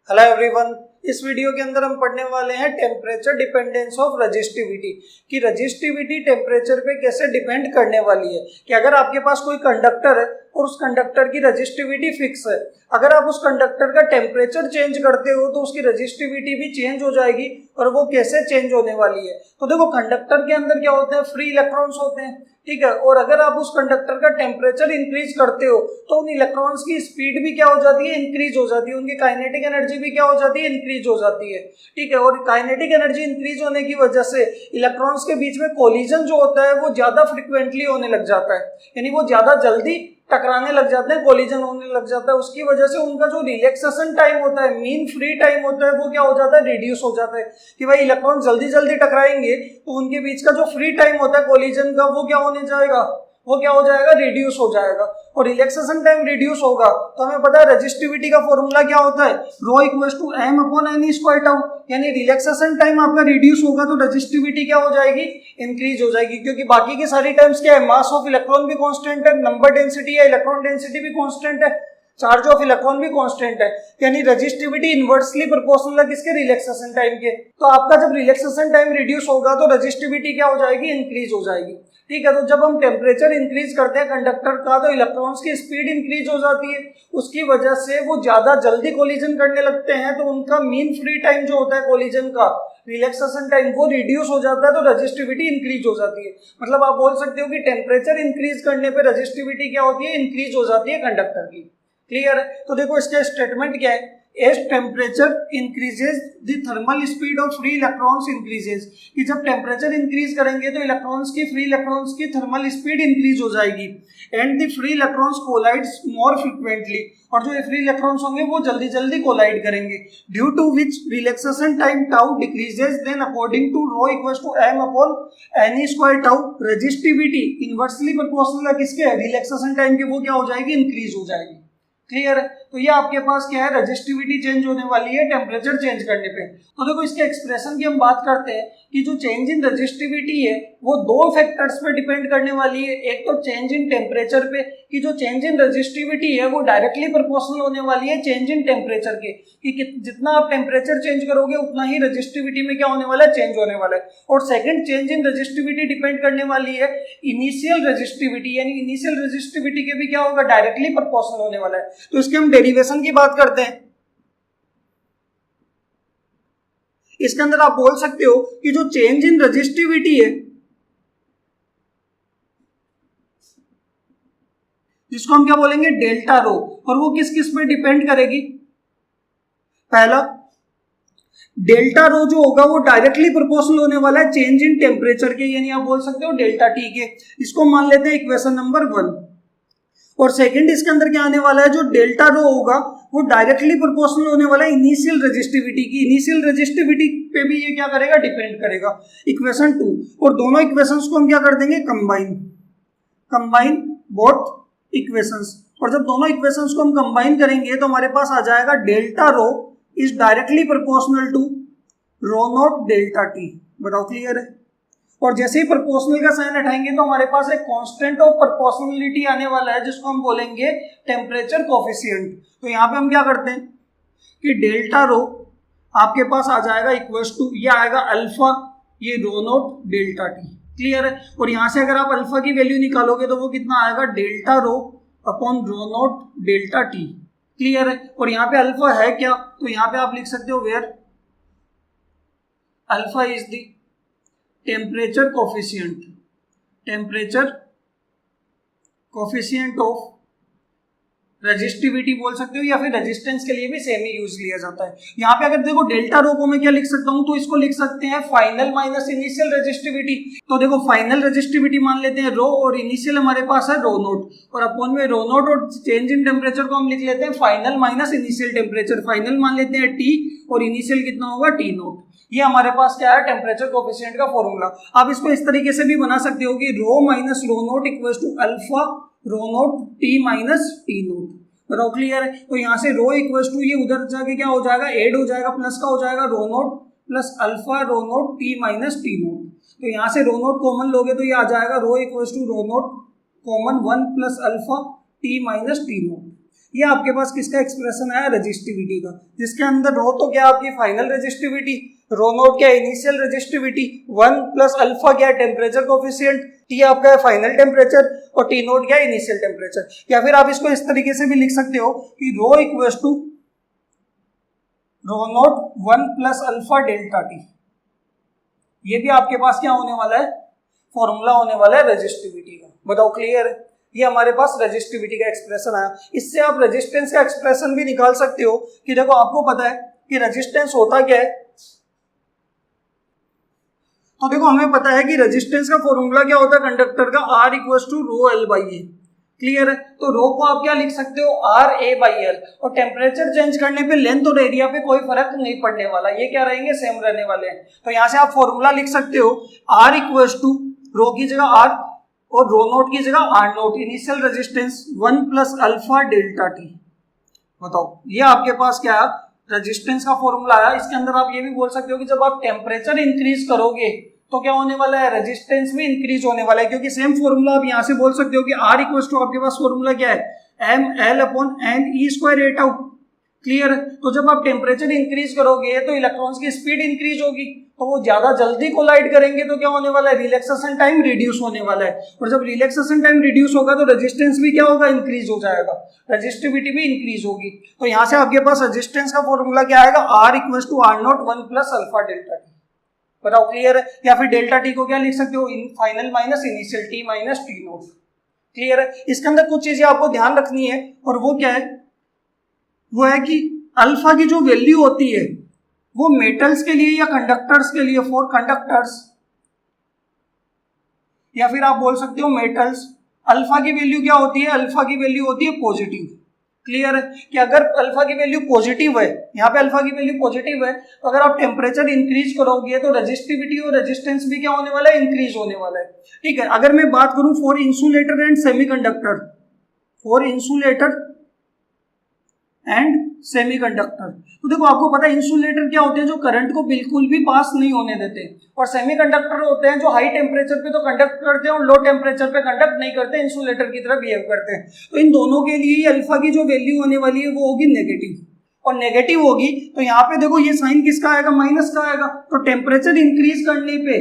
Hello everyone, इस video के अंदर हम पढ़ने वाले हैं टेम्परेचर डिपेंडेंस ऑफ रजिस्टिविटी कि रजिस्टिविटी टेम्परेचर पे कैसे डिपेंड करने वाली है। कि अगर आपके पास कोई कंडक्टर है और उस कंडक्टर की रजिस्टिविटी फिक्स है, अगर आप उस कंडक्टर का टेम्परेचर चेंज करते हो तो उसकी रजिस्टिविटी भी चेंज हो जाएगी। और वो कैसे चेंज होने वाली है, तो देखो कंडक्टर के अंदर क्या होते हैं, फ्री इलेक्ट्रॉन्स होते हैं, ठीक है। और अगर आप उस कंडक्टर का टेम्परेचर इंक्रीज करते हो तो उन इलेक्ट्रॉन्स की स्पीड भी क्या हो जाती है, इंक्रीज हो जाती है, उनकी काइनेटिक एनर्जी भी क्या हो जाती है, इंक्रीज हो जाती है, ठीक है। और काइनेटिक एनर्जी इंक्रीज होने की वजह से इलेक्ट्रॉन्स के बीच में कोलिजन जो होता है वो ज्यादा फ्रिक्वेंटली होने लग जाता है, यानी वो ज्यादा जल्दी टकराने लग जाते हैं, कोलिजन होने लग जाता है। उसकी वजह से उनका जो रिलैक्सेशन टाइम होता है, मीन फ्री टाइम होता है, वो क्या हो जाता है, रिड्यूस हो जाता है। कि भाई इलेक्ट्रॉन जल्दी जल्दी टकराएंगे तो उनके बीच का जो फ्री टाइम होता है कोलिजन का, वो क्या होने जाएगा, वो क्या हो जाएगा, रिड्यूस हो जाएगा। और रिलैक्सेशन टाइम रिड्यूस होगा तो हमें पता है रजिस्टिविटी का फॉर्मूला क्या होता है, rho equals to M upon N square tau. यानी रिलैक्सेशन टाइम आपका रिड्यूस होगा तो रजिस्टिविटी क्या हो जाएगी, इंक्रीज हो जाएगी। क्योंकि बाकी के सारी टाइम्स क्या है, मास ऑफ इलेक्ट्रॉन भी कांस्टेंट है, नंबर डेंसिटी या इलेक्ट्रॉन डेंसिटी भी कांस्टेंट है, चार्ज ऑफ इलेक्ट्रॉन भी कांस्टेंट है। यानी रजिस्टिविटी इनवर्सली प्रोपोर्शनल है किसके, रिलैक्सेशन टाइम के। तो आपका जब रिलैक्सेशन टाइम रिड्यूस होगा तो रजिस्टिविटी क्या हो जाएगी, इंक्रीज हो जाएगी, ठीक है। तो जब हम टेम्परेचर इंक्रीज करते हैं कंडक्टर का तो इलेक्ट्रॉन्स की स्पीड इंक्रीज हो जाती है, उसकी वजह से वो ज्यादा जल्दी कोलिजन करने लगते हैं, तो उनका मीन फ्री टाइम जो होता है कोलिजन का, रिलैक्सेशन टाइम, वो रिड्यूस हो जाता है, तो रजिस्टिविटी इंक्रीज हो जाती है। मतलब आप बोल सकते हो कि टेम्परेचर इंक्रीज करने पे रजिस्टिविटी क्या होती है, इंक्रीज हो जाती है कंडक्टर की। क्लियर है। तो देखो इसका स्टेटमेंट क्या है, as temperature increases the thermal speed of free electrons increases. कि जब टेम्परेचर इंक्रीज करेंगे तो इलेक्ट्रॉन्स की, फ्री इलेक्ट्रॉन्स की थर्मल स्पीड इंक्रीज हो जाएगी। And the free electrons collides more frequently, और जो फ्री इलेक्ट्रॉन्स होंगे वो जल्दी जल्दी कोलाइड करेंगे। Due to which relaxation time tau decreases, then according to rho equals to M upon N square tau, resistivity inversely proportional है किसके, relaxation time की, वो क्या हो जाएगी, इंक्रीज हो जाएगी। क्लियर है। तो ये आपके पास क्या है, रजिस्टिविटी चेंज होने वाली है टेम्परेचर चेंज करने पे। तो देखो इसके एक्सप्रेशन की हम बात करते हैं कि जो चेंज इन रजिस्टिविटी है वो दो फैक्टर्स पे डिपेंड करने वाली है। एक तो चेंज इन टेम्परेचर पे, कि जो चेंज इन रजिस्टिविटी है वो डायरेक्टली प्रोपोर्शनल होने वाली है चेंज इन टेम्परेचर के, कि जितना आप टेम्परेचर चेंज करोगे उतना ही रजिस्टिविटी में क्या होने वाला है, चेंज होने वाला है। और second change in resistivity depend करने वाली है इनिशियल रजिस्टिविटी, यानी इनिशियल रजिस्टिविटी के भी क्या होगा, डायरेक्टली प्रोपोर्शनल होने वाला है। तो इसके हम डेरिवेशन की बात करते हैं। इसके अंदर आप बोल सकते हो कि जो चेंज इन रजिस्टिविटी है, जिसको हम क्या बोलेंगे, डेल्टा रो, और वो किस किस पे डिपेंड करेगी। पहला, डेल्टा रो जो होगा वो डायरेक्टली प्रोपोर्शनल होने वाला है चेंज इन टेम्परेचर के, यानी आप बोल सकते हो डेल्टा टी के। इसको मान लेते हैं इक्वेशन नंबर 1। और सेकंड इसके अंदर क्या आने वाला है, जो डेल्टा रो होगा वो डायरेक्टली प्रोपोर्शनल होने वाला है इनिशियल रजिस्टिविटी की। इनिशियल रजिस्टिविटी पे भी ये क्या करेगा, डिपेंड करेगा, इक्वेशन 2। और दोनों इक्वेशंस को हम क्या कर देंगे, कंबाइन बोथ इक्वेशंस। और जब दोनों इक्वेशंस को हम कंबाइन करेंगे तो हमारे पास आ जाएगा delta rho is directly proportional to rho not delta T. बताओ क्लियर है। और जैसे ही प्रोपोर्शनल का साइन हटाएंगे तो हमारे पास एक कांस्टेंट ऑफ प्रोपोर्शनलिटी आने वाला है, जिसको हम बोलेंगे टेम्परेचर कोफिशिएंट। तो यहाँ पे हम क्या करते हैं कि डेल्टा रो आपके पास आ जाएगा इक्वल्स टू, ये आएगा अल्फा, ये रो नॉट डेल्टा टी। क्लियर है। और यहाँ से अगर आप अल्फा की वैल्यू निकालोगे तो वो कितना आएगा, delta rho upon rho not delta T. Clear है। और यहाँ पे अल्फा है क्या, तो यहाँ पे आप लिख सकते हो where alpha is the temperature coefficient of resistivity बोल सकते हो, या फिर रेजिस्टेंस के लिए भी सेम ही यूज लिया जाता है। यहाँ पे अगर देखो डेल्टा रो को मैं क्या लिख सकता हूँ, तो इसको लिख सकते हैं फाइनल माइनस इनिशियल रजिस्टिविटी। तो देखो फाइनल रजिस्टिविटी मान लेते हैं रो, और इनिशियल हमारे पास है रो नोट, और अपॉन में रो नोट और चेंज इन टेम्परेचर को हम लिख लेते हैं final minus initial temperature. Final मान लेते हैं टी और इनिशियल कितना होगा, टी नोट। ये हमारे पास क्या है, टेम्परेचर कोफिशिएंट का फॉर्मूला। आप इसको इस तरीके से भी बना सकते हो कि rho minus rho naught equals to alpha rho naught T minus T naught. बताओ क्लियर है। तो यहाँ से रो इक्वल्स टू, ये उधर जाके क्या हो जाएगा, एड हो जाएगा, प्लस का हो जाएगा rho naught plus alpha rho naught T minus T naught. तो यहाँ से रो नोट कॉमन लोगे तो ये आ जाएगा rho equals to rho naught common 1 plus alpha T minus T naught. ये आपके पास किसका एक्सप्रेशन आया, रेजिस्टिविटी का, जिसके अंदर रो तो क्या आपकी फाइनल रेजिस्टिविटी, रो नोट क्या इनिशियल रेजिस्टिविटी, 1 प्लस अल्फा क्या टेम्परेचर कोफिशिएंट, टी आपका है फाइनल टेम्परेचर और टी नोट क्या इनिशियल टेम्परेचर। या फिर आप इसको इस तरीके से भी लिख सकते हो कि rho equals to rho naught 1 plus alpha delta T. ये भी आपके पास क्या होने वाला है, फॉर्मूला होने वाला है रेजिस्टिविटी का। बताओ क्लियर है, ये हमारे पास रेजिस्टिविटी का एक्सप्रेशन आया। इससे आप रेजिस्टेंस का एक्सप्रेशन भी निकाल सकते हो कि देखो आपको पता है कि रेजिस्टेंस होता क्या है, तो देखो हमें पता है कि रेजिस्टेंस का फॉर्मूला क्या होता है कंडक्टर का, R equals to rho L by A. Clear है, तो रो को आप क्या लिख सकते हो, आर ए बाई एल, और टेम्परेचर चेंज करने पे लेंथ और एरिया पे कोई फर्क नहीं पड़ने वाला, ये क्या रहेंगे, सेम रहने वाले हैं। तो यहाँ से आप फॉर्मूला लिख सकते हो आर इक्वल्स टू रो की जगह आर और रो नोट की जगह R not, initial resistance 1 plus alpha delta T. बताओ ये आपके पास क्या है, रेजिस्टेंस का फॉर्मूला आया। इसके अंदर आप ये भी बोल सकते हो कि जब आप टेम्परेचर इंक्रीज करोगे तो क्या होने वाला है, रेजिस्टेंस भी इंक्रीज होने वाला है, क्योंकि सेम फॉर्मूला आप यहां से बोल सकते हो कि आर इक्वल टू आपके पास फॉर्मूला क्या है, M L upon N E square A tau. Clear, तो जब आप टेम्परेचर इंक्रीज करोगे तो इलेक्ट्रॉन्स की स्पीड इंक्रीज होगी, तो वो ज्यादा जल्दी कोलाइड करेंगे, तो क्या होने वाला है, रिलैक्सेशन टाइम रिड्यूस होने वाला है, और जब रिलैक्सेशन टाइम रिड्यूस होगा तो रेजिस्टेंस भी क्या होगा, इंक्रीज हो जाएगा, रेजिस्टिविटी भी इंक्रीज होगी। तो यहाँ से आपके पास रेजिस्टेंस का फॉर्मूला क्या आएगा, R equal to R not 1 plus alpha delta T. बताओ क्लियर है, या फिर डेल्टा टी को क्या लिख सकते हो, final minus initial T minus T note. Clear है, इसके अंदर कुछ चीजें आपको ध्यान रखनी है, और वो क्या है, वो है कि अल्फा की जो वैल्यू होती है वो मेटल्स के लिए या कंडक्टर्स के लिए, फॉर कंडक्टर्स, या फिर आप बोल सकते हो मेटल्स, अल्फा की वैल्यू क्या होती है, अल्फा की वैल्यू होती है पॉजिटिव। क्लियर है, कि अगर अल्फा की वैल्यू पॉजिटिव है, यहाँ पे अल्फा की वैल्यू पॉजिटिव है, तो अगर आप टेम्परेचर इंक्रीज करोगे तो रेजिस्टिविटी और रेजिस्टेंस भी क्या होने वाला है, इंक्रीज होने वाला है। ठीक है, अगर मैं बात करूं for insulator and semiconductor, for insulator and semiconductor, तो देखो आपको पता है इंसुलेटर क्या होते हैं, जो करंट को बिल्कुल भी पास नहीं होने देते, और सेमीकंडक्टर होते हैं जो हाई टेम्परेचर पे तो कंडक्ट करते हैं और लो टेम्परेचर पे कंडक्ट नहीं करते, इंसुलेटर की तरह बिहेव करते हैं। तो इन दोनों के लिए अल्फा की जो वैल्यू होने वाली है वो होगी नेगेटिव, और नेगेटिव होगी तो यहाँ पे देखो ये साइन किसका आएगा, माइनस का आएगा। तो टेम्परेचर इंक्रीज करने पे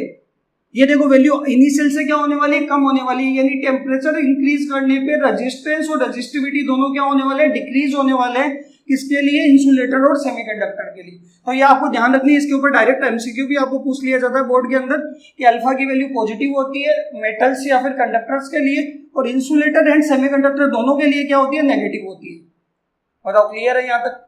ये देखो वैल्यू इनिशियल से क्या होने वाली है, कम होने वाली है, यानी टेम्परेचर इंक्रीज करने पे रेजिस्टेंस और रेजिस्टिविटी दोनों क्या होने वाले हैं, डिक्रीज होने वाले हैं। किसके लिए, इंसुलेटर और सेमीकंडक्टर के लिए। तो ये आपको ध्यान रखनी है, इसके ऊपर डायरेक्ट एमसीक्यू भी आपको पूछ लिया जाता है बोर्ड के अंदर कि अल्फा की वैल्यू पॉजिटिव होती है मेटल्स या फिर कंडक्टर्स के लिए, और इंसुलेटर एंड सेमीकंडक्टर दोनों के लिए क्या होती है, नेगेटिव होती है। बताओ क्लियर है यहाँ तक।